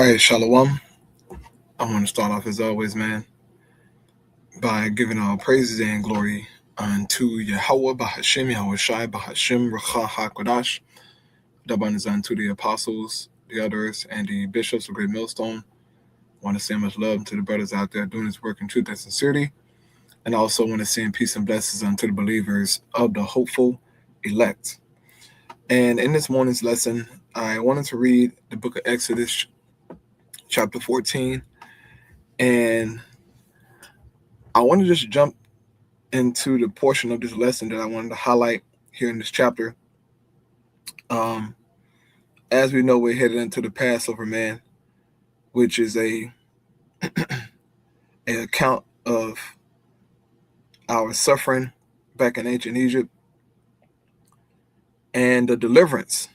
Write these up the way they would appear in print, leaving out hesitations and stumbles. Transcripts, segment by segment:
right, Shalom. I want to start off as always, man, by giving all praises and glory unto Yahweh, Bahashim, Yahweh Shai, Bahashim, Racha HaKodash. Double is unto the apostles, the elders, and the bishops of Great Millstone. I want to send much love to the brothers out there doing this work in truth and sincerity. And I also want to send peace and blessings unto the believers of the hopeful elect. And in this morning's lesson, I wanted to read the book of Exodus, chapter 14. And I want to just jump into the portion of this lesson that I wanted to highlight here in this chapter. As we know, we're headed into the Passover, man, which is an account of our suffering back in ancient Egypt and the deliverance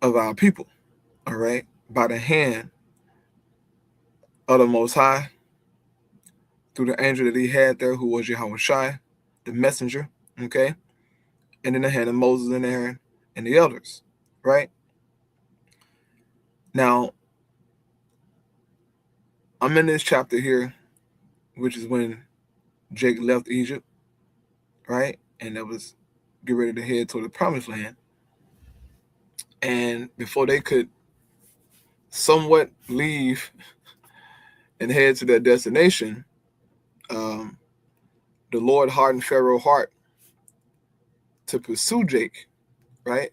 of our people, all right, by the hand of the Most High, through the angel that he had there, who was Yahweh Shai, the messenger, okay, and in the hand of Moses and Aaron and the elders, right? Now, I'm in this chapter here, which is when Jake left Egypt, right? And that was get ready to head toward the promised land. And before they could somewhat leave and head to their destination, the Lord hardened Pharaoh's heart to pursue Jake, right?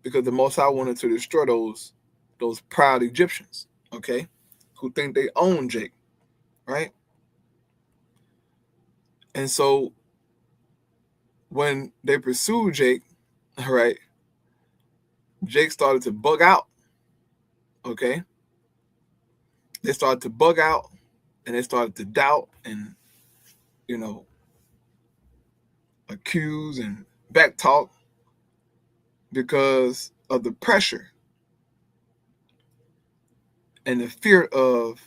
Because the Most High wanted to destroy those proud Egyptians, okay, who think they own Jake, right? And so when they pursued Jake, right, Jake started to bug out, okay? They started to bug out and they started to doubt and, accuse and backtalk because of the pressure and the fear of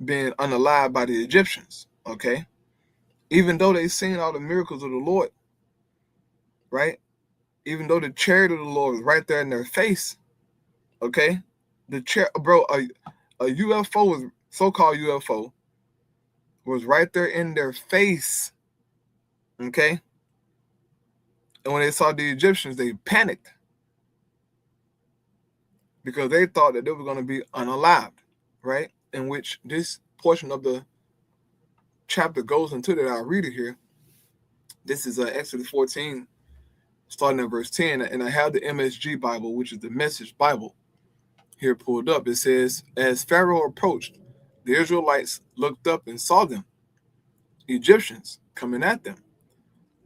being unalive by the Egyptians, okay? Even though they seen all the miracles of the Lord, right? Even though the chariot of the Lord was right there in their face, okay? The a UFO was so-called UFO was right there in their face, okay? And when they saw the Egyptians, they panicked because they thought that they were going to be unalived, right? In which this portion of the chapter goes into that. I'll read it here. This is Exodus 14, starting at verse 10. And I have the MSG Bible, which is the Message Bible, here pulled up. It says, as Pharaoh approached, the Israelites looked up and saw them, Egyptians, coming at them.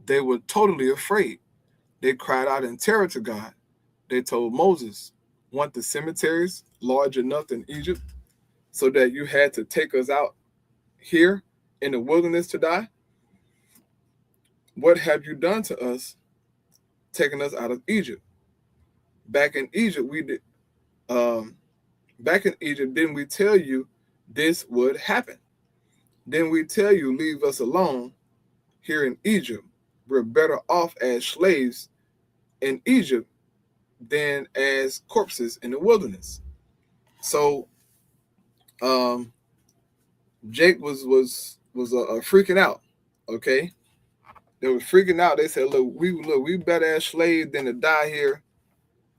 They were totally afraid. They cried out in terror to God. They told Moses, want the cemeteries large enough in Egypt so that you had to take us out here in the wilderness to die? What have you done to us, taking us out of Egypt? Back in Egypt, didn't we tell you this would happen? Didn't we tell you, leave us alone here in Egypt? We're better off as slaves in Egypt than as corpses in the wilderness. So Jake was freaking out, okay? They were freaking out. They said, look, we better as slaves than to die here,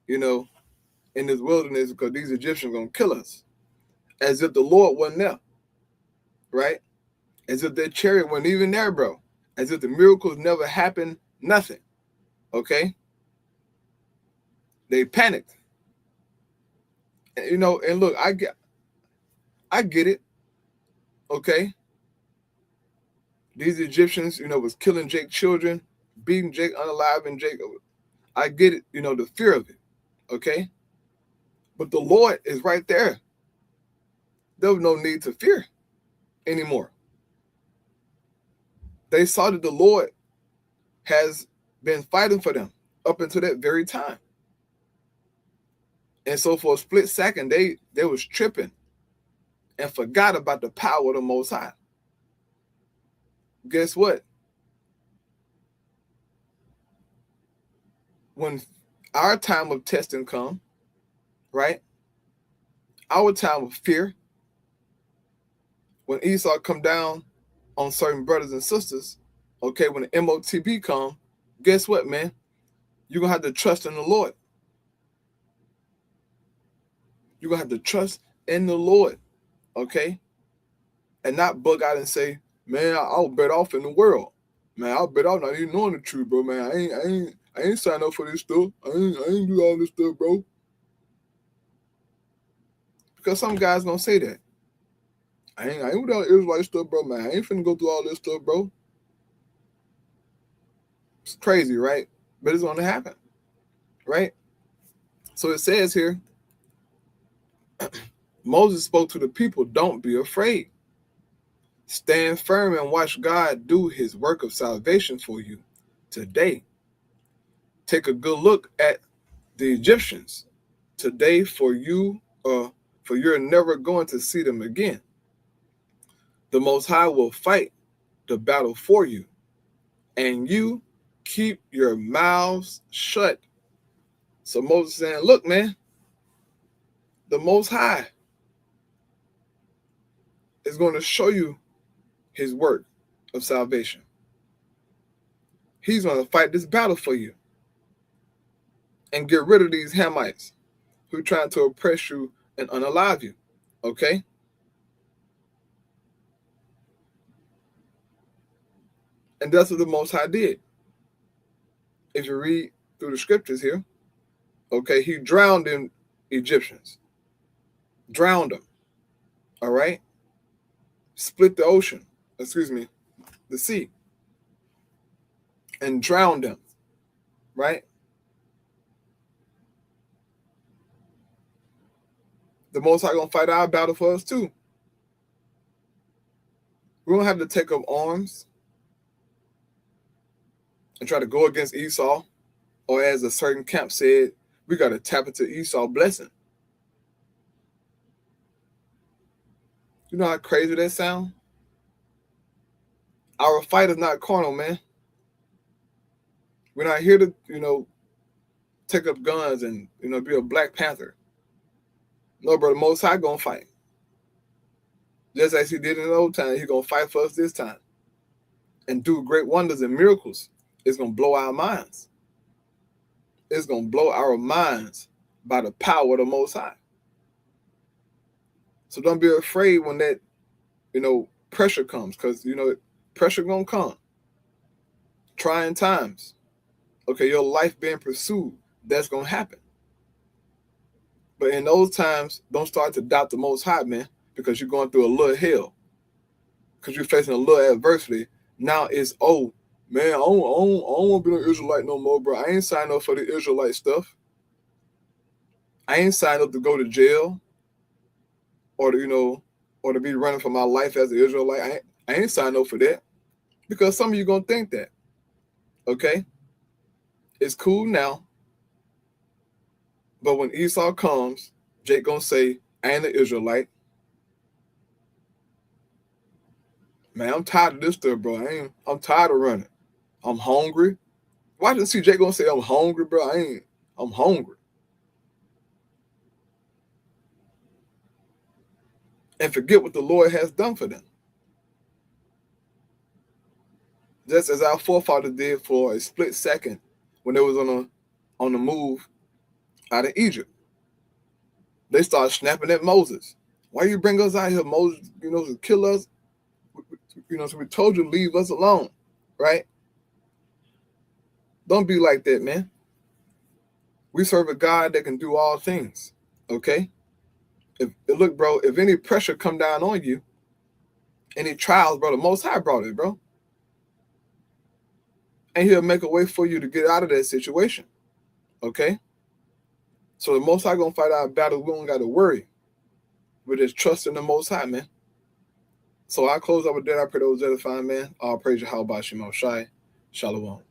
in this wilderness because these Egyptians are going to kill us. As if the Lord wasn't there, right? As if their chariot wasn't even there, bro. As if the miracles never happened, nothing, okay? They panicked. And look, I get it, okay? These Egyptians, was killing Jake's children, beating Jake unalive, and Jake, I get it, the fear of it, okay? But the Lord is right there. There was no need to fear anymore. They saw that the Lord has been fighting for them up until that very time. And so for a split second, they was tripping and forgot about the power of the Most High. Guess what? When our time of testing come, right? Our time of fear, when Esau come down on certain brothers and sisters, okay, when the MOTB come, guess what, man? You're going to have to trust in the Lord. You're going to have to trust in the Lord, okay? And not bug out and say, man, I'll bet off in the world. Man, I'll bet off not even knowing the truth, bro, man. I ain't signed up for this stuff. I ain't do all this stuff, bro. Because some guys going to say that. I ain't with all Israelite stuff, bro, man. I ain't finna go through all this stuff, bro. It's crazy, right? But it's going to happen, right? So it says here, Moses spoke to the people, don't be afraid. Stand firm and watch God do his work of salvation for you today. Take a good look at the Egyptians today, for you're never going to see them again. The Most High will fight the battle for you, and you keep your mouths shut. So Moses saying, look, man, the Most High is going to show you his work of salvation. He's going to fight this battle for you and get rid of these Hamites who are trying to oppress you and unalive you, okay? And that's what the Most High did. If you read through the scriptures here, okay, he drowned in Egyptians. Drowned them, all right? Split the sea, and drowned them, right? The Most High gonna fight our battle for us too. We don't have to take up arms and try to go against Esau, or as a certain camp said, we got to tap into Esau's blessing. You know how crazy that sounds? Our fight is not carnal, man. We're not here to, take up guns and, be a Black Panther. No, bro, the Most High gonna fight. Just as he did in the old time, he's gonna fight for us this time and do great wonders and miracles. It's gonna blow our minds. It's gonna blow our minds by the power of the Most High. So don't be afraid when that, pressure comes, because, pressure gonna come. Trying times. Okay, your life being pursued, that's gonna happen. But in those times, don't start to doubt the Most High, man, because you're going through a little hell. Because you're facing a little adversity. Now it's, oh, man, I don't want to be an Israelite no more, bro. I ain't signed up for the Israelite stuff. I ain't signed up to go to jail or to, or to be running for my life as an Israelite. I ain't signed up for that. Because some of you going to think that. Okay? It's cool now. But when Esau comes, Jake going to say, I ain't an Israelite. Man, I'm tired of this stuff, bro. I'm tired of running. I'm hungry. Why didn't see Jake going to say I'm hungry, bro? I'm hungry. And forget what the Lord has done for them. Just as our forefathers did for a split second when they was on the move out of Egypt. They started snapping at Moses. Why you bring us out here, Moses, to kill us? So we told you to leave us alone, right? Don't be like that, man. We serve a God that can do all things, okay? Look, bro, if any pressure come down on you, any trials, bro, the Most High brought it, bro. And he'll make a way for you to get out of that situation, okay? So the Most High gonna fight our battle. We don't got to worry. We just trust in the Most High, man. So I close up with that. I pray those edifying, man. All praise Yahweh Shai. Shalom.